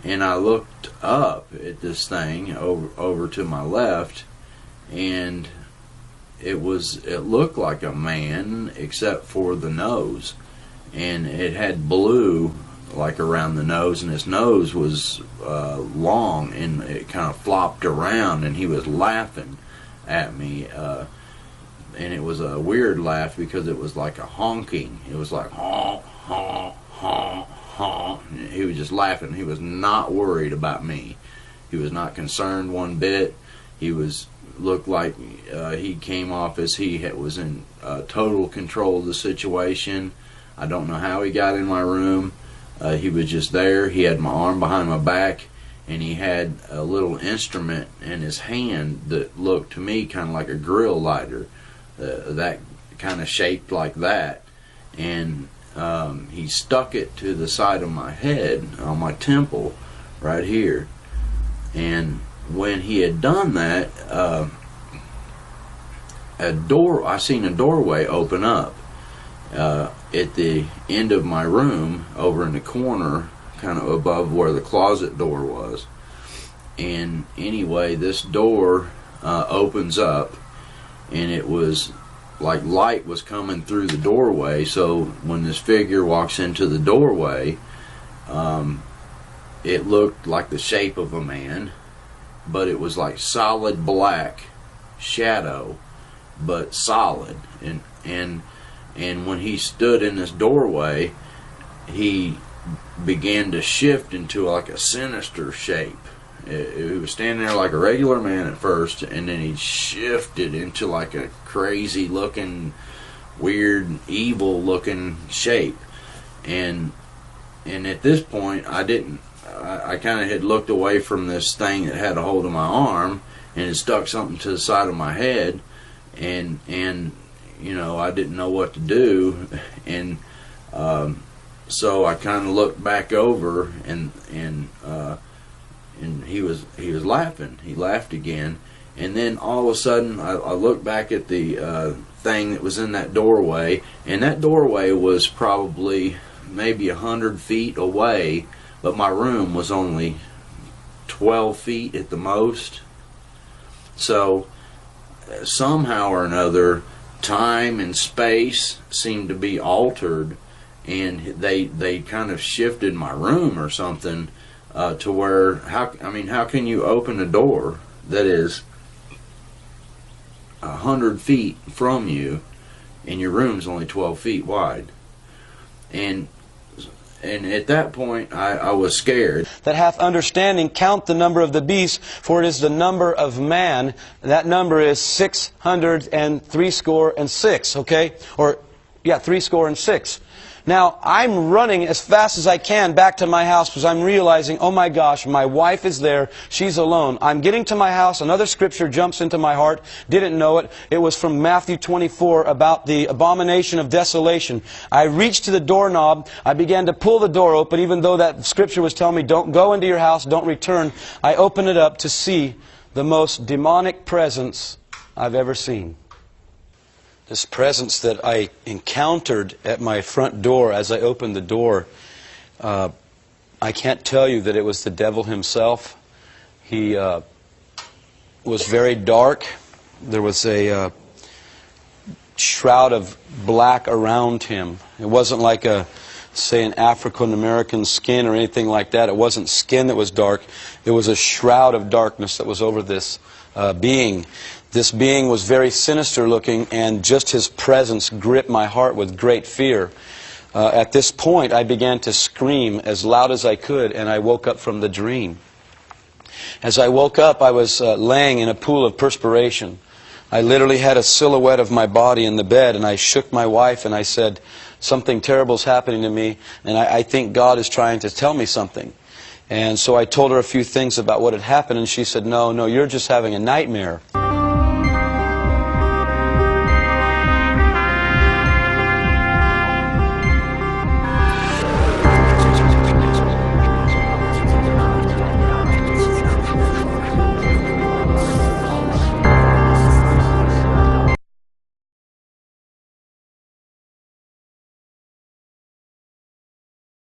and I looked up at this thing over to my left, and it looked like a man except for the nose, and it had blue like around the nose, and his nose was long, and it kind of flopped around, and he was laughing at me, and it was a weird laugh because it was like a honking. It was like honk, honk, honk, honk. He was just laughing. He was not worried about me. He was not concerned one bit. He looked like he came off as he was in total control of the situation. I don't know how he got in my room. He was just there. He had my arm behind my back, and he had a little instrument in his hand that looked to me kind of like a grill lighter, that kind of shaped like that. And he stuck it to the side of my head, on my temple, right here. And when he had done that, I seen a doorway open up at the end of my room, over in the corner, kind of above where the closet door was. And anyway, this door opens up, and it was like light was coming through the doorway. So when this figure walks into the doorway, it looked like the shape of a man, but it was like solid black shadow, but solid. And when he stood in this doorway, he began to shift into like a sinister shape. He was standing there like a regular man at first, and then he shifted into like a crazy looking, weird, evil looking shape. And at this point, I kind of had looked away from this thing that had a hold of my arm, and it stuck something to the side of my head, and you know, I didn't know what to do, and so I kind of looked back over, and he was laughing. He laughed again, and then all of a sudden I looked back at the thing that was in that doorway, and that doorway was probably maybe 100 feet away, but my room was only 12 feet at the most. So somehow or another, time and space seemed to be altered, and they kind of shifted my room or something, to where, how can you open a door that is 100 feet from you, and your room's only 12 feet wide? And at that point, I was scared. That hath understanding, count the number of the beast, for it is the number of man. That number is 666, okay? Or, yeah, 666. Now, I'm running as fast as I can back to my house because I'm realizing, oh my gosh, my wife is there. She's alone. I'm getting to my house. Another scripture jumps into my heart. Didn't know it. It was from Matthew 24 about the abomination of desolation. I reached to the doorknob. I began to pull the door open, even though that scripture was telling me, don't go into your house, don't return. I opened it up to see the most demonic presence I've ever seen. This presence that I encountered at my front door as I opened the door, I can't tell you that it was the devil himself. He was very dark. There was a shroud of black around him. It wasn't like say an African American skin or anything like that. It wasn't skin that was dark. It was a shroud of darkness that was over this being. This being was very sinister looking, and just his presence gripped my heart with great fear. At this point, I began to scream as loud as I could, and I woke up from the dream. As I woke up, I was laying in a pool of perspiration. I literally had a silhouette of my body in the bed, and I shook my wife, and I said, something terrible is happening to me, and I think God is trying to tell me something. And so I told her a few things about what had happened, and she said, no, you're just having a nightmare.